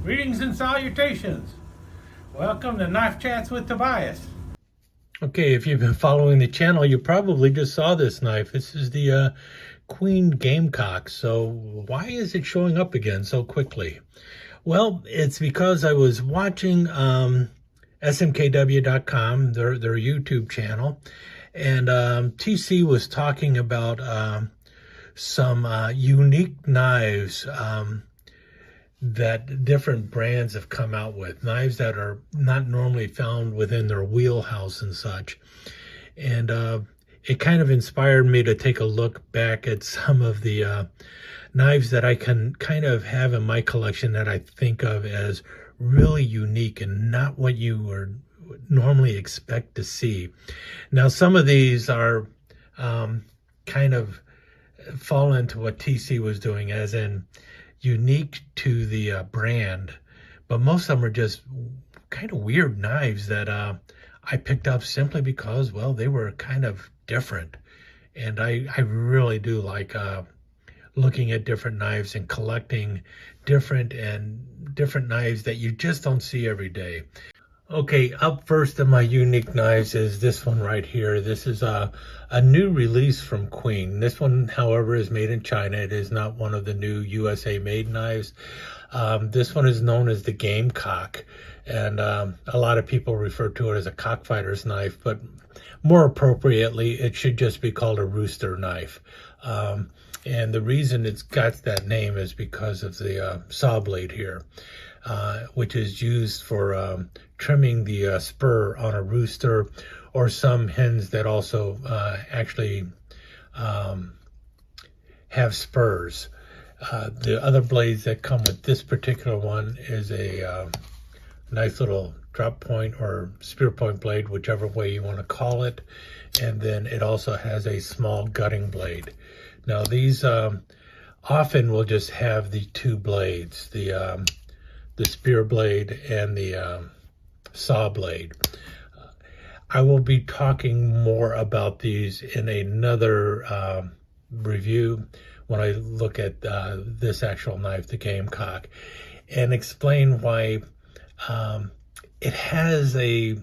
Greetings and salutations. Welcome to Knife Chats with Tobias. Okay, if you've been following the channel, you probably just saw this knife. This is the Queen Gamecock. So why is it showing up again so quickly? Well, it's because I was watching SMKW.com, their YouTube channel, and TC was talking about some unique knives that different brands have come out with, knives that are not normally found within their wheelhouse and such. And it kind of inspired me to take a look back at some of the knives that I can kind of have in my collection that I think of as really unique and not what you would normally expect to see. Now, some of these are kind of fall into what TC was doing, as in unique to the brand, but most of them are just kind of weird knives that I picked up simply because, well, they were kind of different. And I really do like looking at different knives and collecting different knives that you just don't see every day. Okay, up first of my unique knives is this one right here. This is a new release from Queen. This one, however, is made in China. It is not one of the new USA made knives. This one is known as the Gamecock, and a lot of people refer to it as a cockfighter's knife, but more appropriately, it should just be called a rooster knife. And the reason it's got that name is because of the saw blade here, which is used for trimming the spur on a rooster, or some hens that also actually have spurs. The other blades that come with this particular one is a nice little drop point or spear point blade, whichever way you want to call it. And then it also has a small gutting blade. Now these often will just have the two blades, the spear blade and the saw blade. I will be talking more about these in another review when I look at this actual knife, the Gamecock, and explain why it has a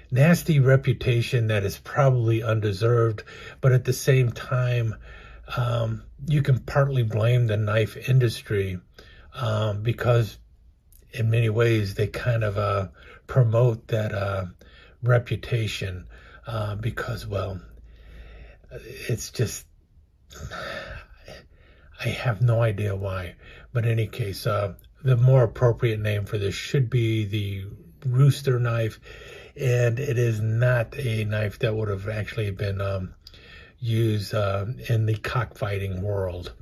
nasty reputation that is probably undeserved, but at the same time, you can partly blame the knife industry because in many ways they kind of promote that reputation because, well, it's just, I have no idea why. But in any case, the more appropriate name for this should be the rooster knife, and it is not a knife that would have actually been used in the cockfighting world.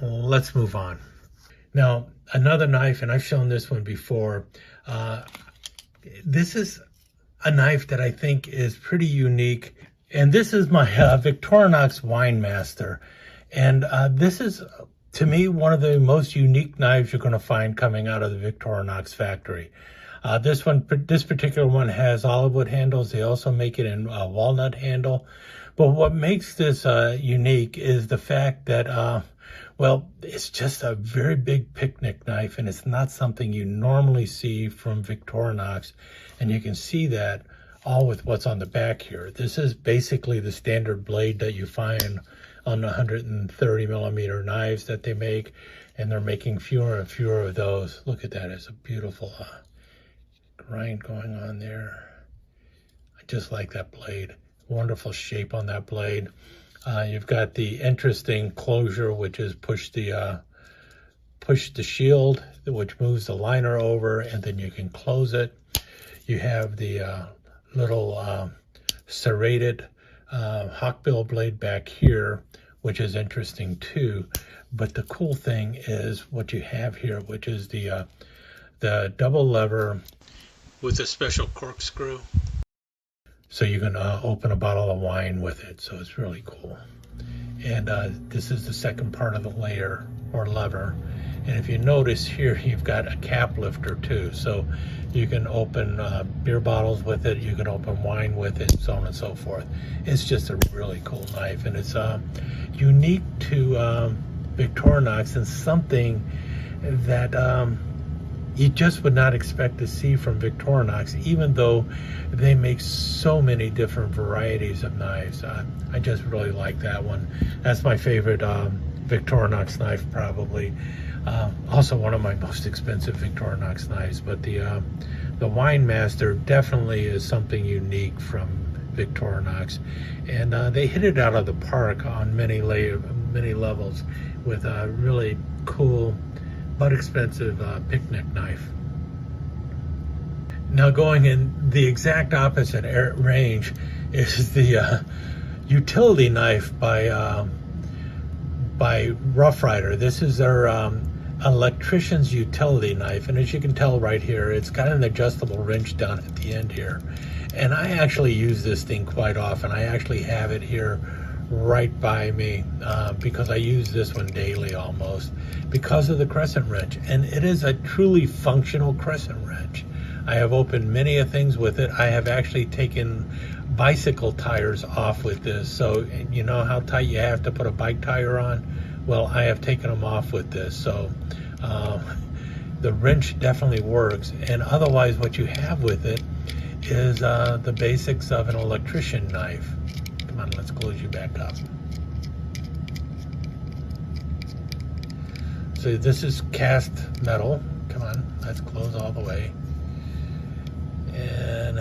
Let's move on. Now, another knife, and I've shown this one before. This is a knife that I think is pretty unique, and this is my Victorinox Wine Master. And this is, to me, one of the most unique knives you're going to find coming out of the Victorinox factory. This particular one has olive wood handles. They also make it in walnut handle. But what makes this unique is the fact that, well, it's just a very big picnic knife, and it's not something you normally see from Victorinox. And you can see that all with what's on the back here. This is basically the standard blade that you find on 130 millimeter knives that they make, and they're making fewer and fewer of those. Look at that, it's a beautiful grind going on there. I just like that blade. Wonderful shape on that blade. You've got the interesting closure, which is push the shield, which moves the liner over, and then you can close it. You have the little serrated hawkbill blade back here, which is interesting too. But the cool thing is what you have here, which is the double lever with a special corkscrew. So you can open a bottle of wine with it. So it's really cool. And this is the second part of the layer or lever. And if you notice here, you've got a cap lifter too. So you can open beer bottles with it. You can open wine with it, so on and so forth. It's just a really cool knife. And it's unique to Victorinox, and something that you just would not expect to see from Victorinox, even though they make so many different varieties of knives. I just really like that one. That's my favorite Victorinox knife, probably. Also one of my most expensive Victorinox knives, but the Wine Master definitely is something unique from Victorinox, and they hit it out of the park on many levels with a really cool but expensive picnic knife. Now, going in the exact opposite range is the utility knife by Rough Rider. This is their electrician's utility knife, and as you can tell right here, it's got an adjustable wrench down at the end here. And I actually use this thing quite often. I actually have it here right by me because I use this one daily almost because of the crescent wrench, and it is a truly functional crescent wrench. I have opened many of things with it. I have actually taken bicycle tires off with this. So you know how tight you have to put a bike tire on? Well, I have taken them off with this. So the wrench definitely works. And otherwise what you have with it is the basics of an electrician knife. Come on, let's close you back up. So this is cast metal. Come on, let's close all the way. And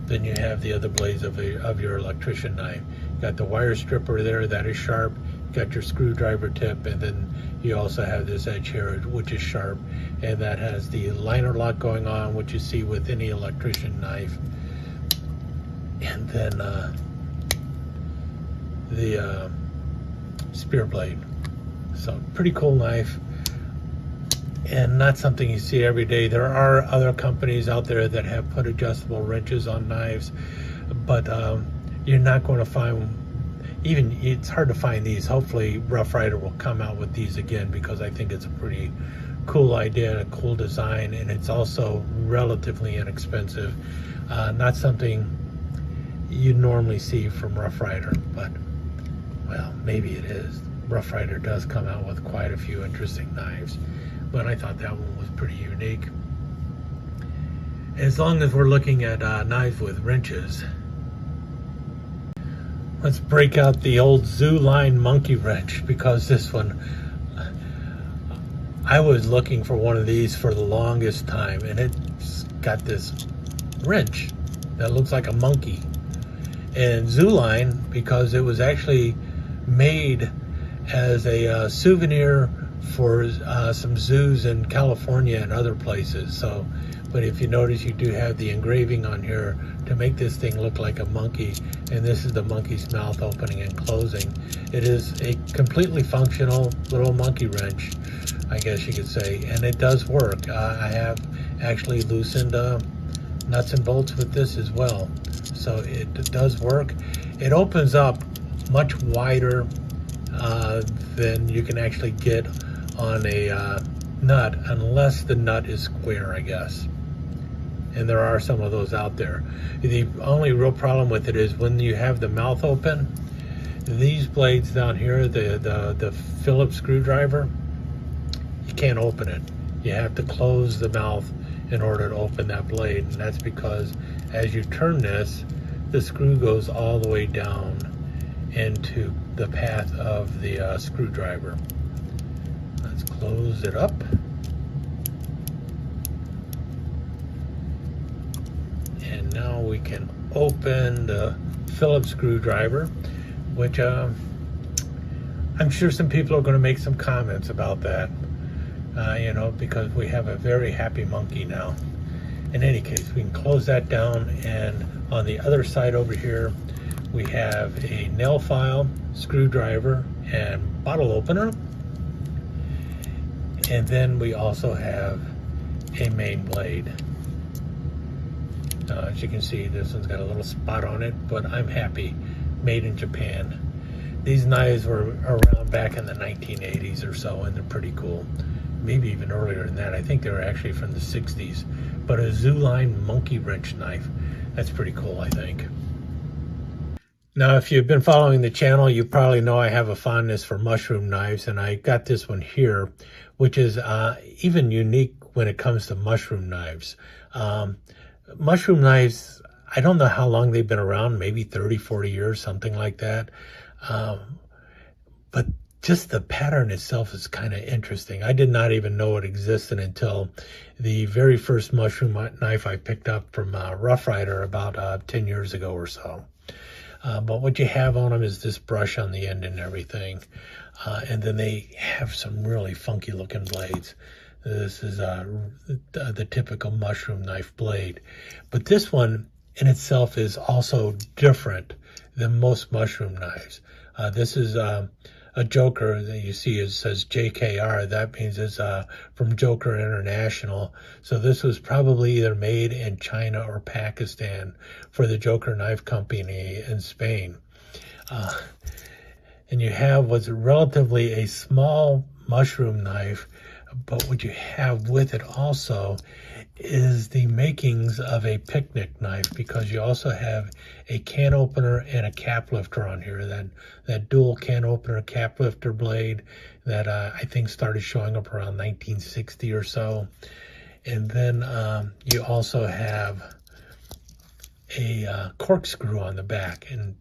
then you have the other blades of your electrician knife. You got the wire stripper there, that is sharp. You got your screwdriver tip, and then you also have this edge here, which is sharp, and that has the liner lock going on, which you see with any electrician knife. And then the spear blade. So pretty cool knife, and not something you see every day. There are other companies out there that have put adjustable wrenches on knives, but you're not going to find, even it's hard to find these. Hopefully Rough Rider will come out with these again, because I think it's a pretty cool idea and a cool design, and it's also relatively inexpensive. Not something you normally see from Rough Rider, but well, maybe it is. Rough Rider does come out with quite a few interesting knives, but I thought that one was pretty unique. As long as we're looking at knives with wrenches, let's break out the old Zooline monkey wrench, because this one, I was looking for one of these for the longest time, and it's got this wrench that looks like a monkey. And Zooline, because it was actually made as a souvenir for some zoos in California and other places. So, but if you notice, you do have the engraving on here to make this thing look like a monkey, and this is the monkey's mouth opening and closing. It is a completely functional little monkey wrench, I guess you could say, and it does work. I have actually loosened nuts and bolts with this as well, so it does work. It opens up much wider than you can actually get on a nut, unless the nut is square, I guess. And there are some of those out there. The only real problem with it is when you have the mouth open, these blades down here, the Phillips screwdriver, you can't open it. You have to close the mouth in order to open that blade, and that's because as you turn this, the screw goes all the way down into the path of the screwdriver. Let's close it up. And now we can open the Phillips screwdriver, which I'm sure some people are going to make some comments about that, you know, because we have a very happy monkey now. In any case, we can close that down, and on the other side over here, we have a nail file, screwdriver, and bottle opener. And then we also have a main blade. As you can see, this one's got a little spot on it, but I'm happy. Made in Japan. These knives were around back in the 1980s or so, and they're pretty cool. Maybe even earlier than that. I think they were actually from the 60s. But a Zooline monkey wrench knife. That's pretty cool, I think. Now, if you've been following the channel, you probably know I have a fondness for mushroom knives, and I got this one here, which is even unique when it comes to mushroom knives. Mushroom knives, I don't know how long they've been around, maybe 30, 40 years, something like that. But just the pattern itself is kind of interesting. I did not even know it existed until the very first mushroom knife I picked up from Rough Rider about 10 years ago or so. But what you have on them is this brush on the end and everything. And then they have some really funky looking blades. This is the typical mushroom knife blade. But this one in itself is also different than most mushroom knives. This is a Joker that you see. It says JKR. That means it's from Joker International. So this was probably either made in China or Pakistan for the Joker Knife Company in Spain. And you have what's relatively a small mushroom knife, but what you have with it also is the makings of a picnic knife, because you also have a can opener and a cap lifter on here. That dual can opener cap lifter blade that I think started showing up around 1960 or so. And then you also have a corkscrew on the back, and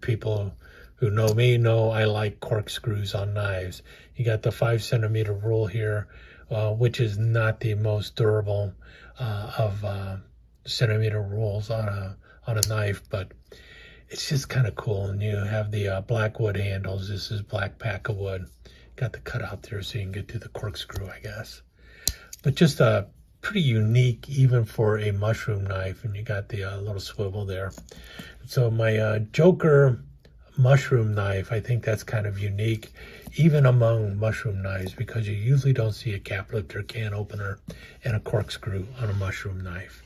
people who know me know I like corkscrews on knives. You got the 5 centimeter rule here, which is not the most durable of centimeter rules on a knife, but it's just kind of cool. And you have the black wood handles. This is black pack of wood. Got the cutout there so you can get to the corkscrew, I guess. But just pretty unique even for a mushroom knife. And you got the little swivel there. So my Joker mushroom knife, I think that's kind of unique even among mushroom knives, because you usually don't see a cap lifter, can opener, and a corkscrew on a mushroom knife.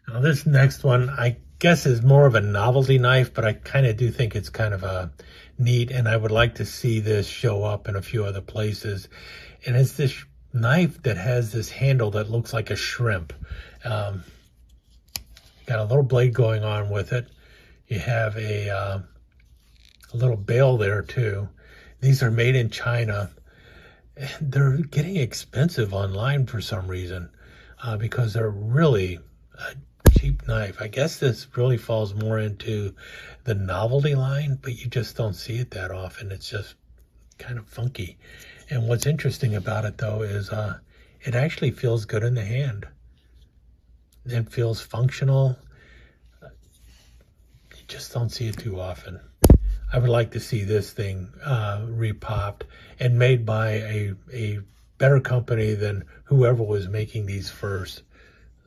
Now this next one, I guess, is more of a novelty knife, but I kind of do think it's kind of neat, and I would like to see this show up in a few other places. And it's this knife that has this handle that looks like a shrimp. Got a little blade going on with it. You have a little bail there too. These are made in China. They're getting expensive online for some reason, because they're really a cheap knife. I guess this really falls more into the novelty line, but you just don't see it that often. It's just kind of funky. And what's interesting about it though is it actually feels good in the hand. It feels functional. You just don't see it too often. I would like to see this thing repopped and made by a better company than whoever was making these first.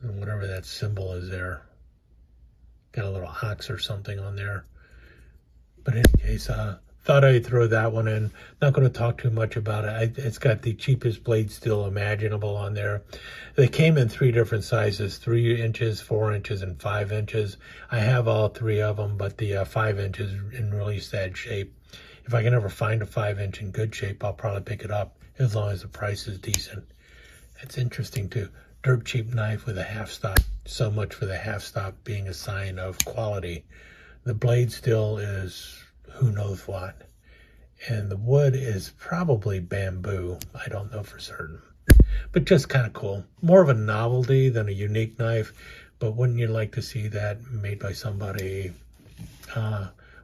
Whatever that symbol is there. Got a little ox or something on there. But in any case, thought I'd throw that one in. Not going to talk too much about it. It's got the cheapest blade steel imaginable on there. They came in 3 different sizes, 3 inches, 4 inches, and 5 inches. I have all 3 of them, but the 5 inches in really sad shape. If I can ever find a 5 inch in good shape, I'll probably pick it up, as long as the price is decent. It's interesting too. Dirt cheap knife with a half stop. So much for the half stop being a sign of quality. The blade steel is who knows what. And the wood is probably bamboo. I don't know for certain. But just kind of cool. More of a novelty than a unique knife. But wouldn't you like to see that made by somebody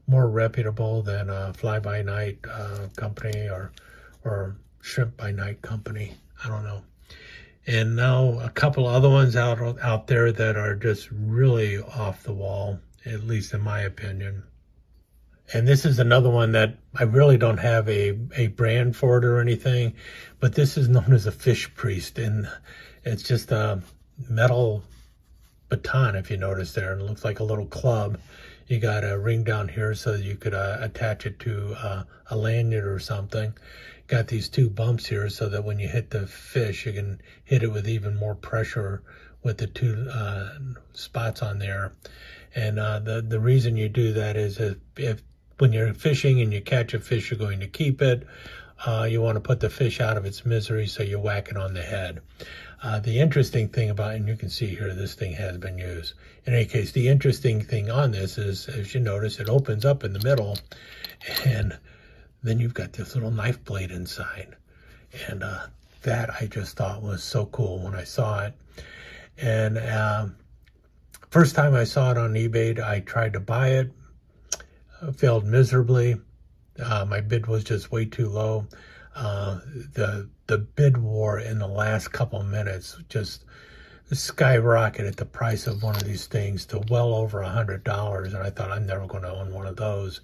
more reputable than a fly-by-night company or shrimp-by-night company? I don't know. And now a couple other ones out there that are just really off the wall, at least in my opinion. And this is another one that I really don't have a brand for it or anything, but this is known as a fish priest, and it's just a metal baton, if you notice there, and it looks like a little club. You got a ring down here so that you could attach it to a lanyard or something. Got these 2 bumps here so that when you hit the fish, you can hit it with even more pressure with the 2 spots on there. And the reason you do that is if when you're fishing and you catch a fish, you're going to keep it. You want to put the fish out of its misery, so you whack it on the head. The interesting thing about, and you can see here, this thing has been used. In any case, the interesting thing on this is, as you notice, it opens up in the middle, and then you've got this little knife blade inside. And that I just thought was so cool when I saw it. And first time I saw it on eBay, I tried to buy it, failed miserably. My bid was just way too low. The bid war in the last couple minutes just skyrocketed the price of one of these things to well over $100, and I thought I'm never going to own one of those.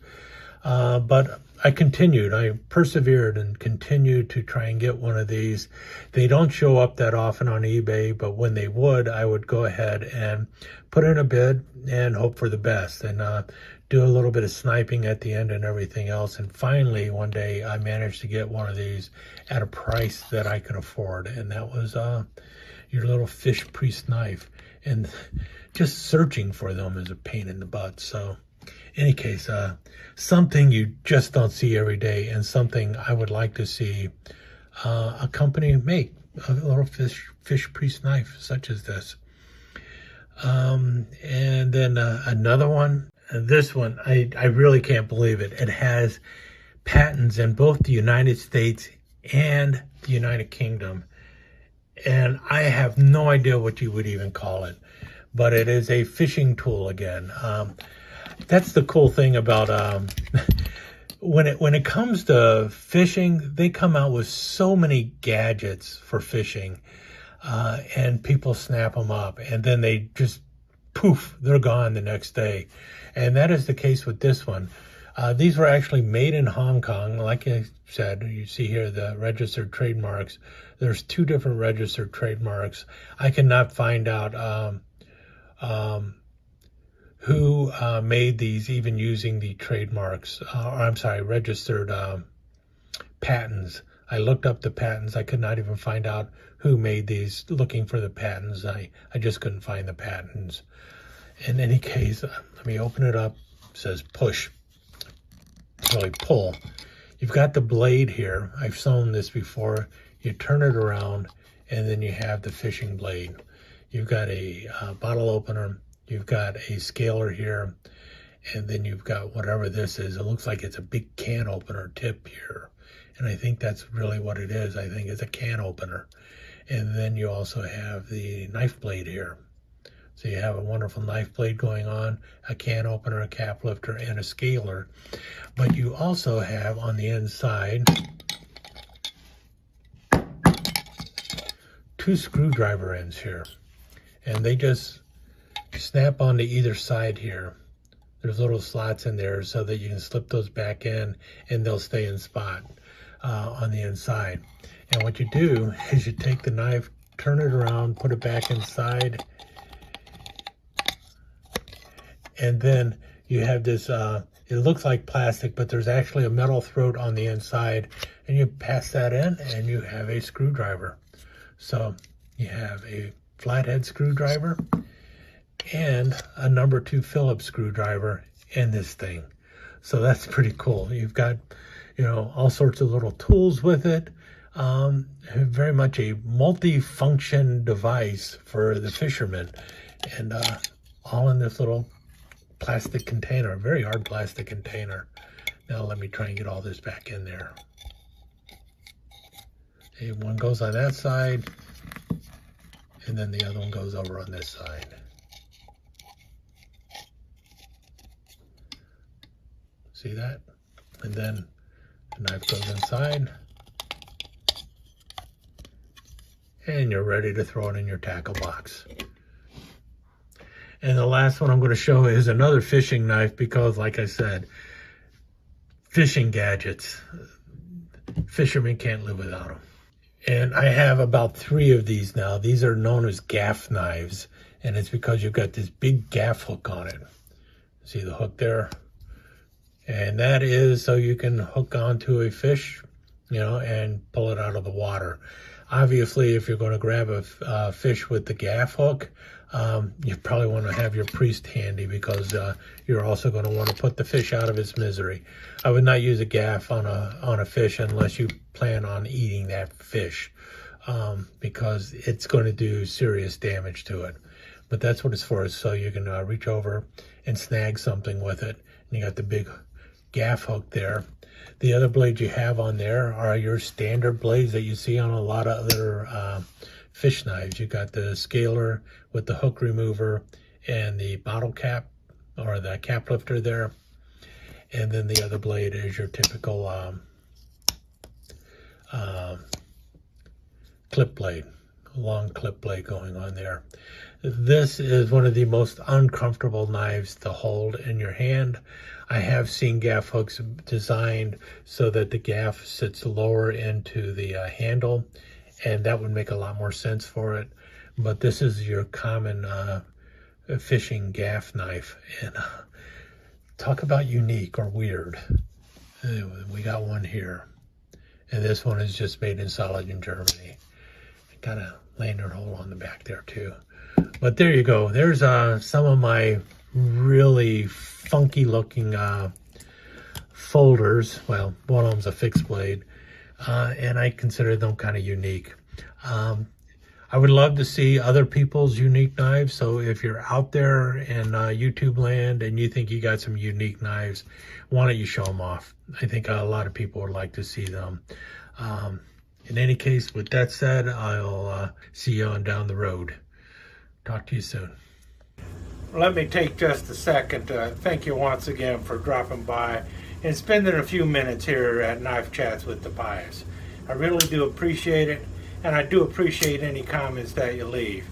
But I continued. I persevered and continued to try and get one of these. They don't show up that often on eBay, but when they would, I would go ahead and put in a bid and hope for the best, and do a little bit of sniping at the end and everything else. And finally, one day, I managed to get one of these at a price that I could afford, and that was your little fish priest knife. And just searching for them is a pain in the butt. So in any case, something you just don't see every day, and something I would like to see a company make, a little fish priest knife such as this. And then another one, this one, I really can't believe it. It has patents in both the United States and the United Kingdom. And I have no idea what you would even call it, but it is a fishing tool again. That's the cool thing about when it comes to fishing, they come out with so many gadgets for fishing, and people snap them up, and then they just poof, they're gone the next day. And that is the case with this one. These were actually made in Hong Kong. Like I said, you see here the registered trademarks. There's 2 different registered trademarks. I cannot find out who made these, even using the trademarks, registered patents. I looked up the patents. I could not even find out who made these, looking for the patents. I just couldn't find the patents. In any case, let me open it up. It says push. Really pull. You've got the blade here. I've sewn this before. You turn it around, and then you have the fishing blade. You've got a bottle opener. You've got a scaler here, and then you've got whatever this is. It looks like it's a big can opener tip here, and I think that's really what it is. I think it's a can opener. And then you also have the knife blade here. So you have a wonderful knife blade going on, a can opener, a cap lifter, and a scaler. But you also have on the inside 2 screwdriver ends here, and they just snap onto either side here. There's little slots in there so that you can slip those back in, and they'll stay in spot on the inside. And what you do is you take the knife, turn it around, put it back inside, and then you have this, it looks like plastic, but there's actually a metal throat on the inside, and you pass that in, and you have a screwdriver. So you have a flathead screwdriver and a number 2 Phillips screwdriver in this thing. So that's pretty cool. You've got, all sorts of little tools with it. Very much a multi-function device for the fishermen, and all in this little plastic container, a very hard plastic container. Now let me try and get all this back in there. Okay, one goes on that side, and then the other one goes over on this side. See that? And then the knife goes inside, and you're ready to throw it in your tackle box. And the last one I'm going to show is another fishing knife, because like I said, fishing gadgets, fishermen can't live without them. And I have about 3 of these now. These are known as Gaff knives, and it's because you've got this big gaff hook on it. See the hook there? And that is so you can hook onto a fish, and pull it out of the water. Obviously, if you're going to grab a fish with the gaff hook, you probably want to have your priest handy, because you're also going to want to put the fish out of its misery. I would not use a gaff on a fish unless you plan on eating that fish, because it's going to do serious damage to it. But that's what it's for, so you can reach over and snag something with it. And you got the big gaff hook there. The other blades you have on there are your standard blades that you see on a lot of other fish knives. You got the scaler with the hook remover and the bottle cap or the cap lifter there. And then the other blade is your typical clip blade, long clip blade going on there. This is one of the most uncomfortable knives to hold in your hand. I have seen gaff hooks designed so that the gaff sits lower into the handle, and that would make a lot more sense for it. But this is your common fishing gaff knife, and talk about unique or weird. We got one here, and this one is just made in solid in Germany. Got a lanyard hole on the back there too. But there you go. There's some of my really funky looking folders. Well, one of them's a fixed blade, and I consider them kind of unique. I would love to see other people's unique knives. So if you're out there in YouTube land and you think you got some unique knives, why don't you show them off? I think a lot of people would like to see them. In any case, with that said, I'll see you on down the road. Talk to you soon. Let me take just a second to thank you once again for dropping by and spending a few minutes here at Knife Chats with Tobias. I really do appreciate it, and I do appreciate any comments that you leave.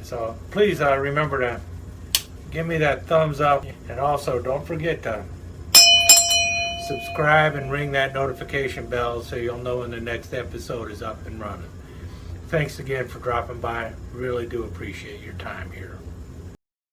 So please remember to give me that thumbs up, and also don't forget to subscribe and ring that notification bell so you'll know when the next episode is up and running. Thanks again for dropping by. Really do appreciate your time here.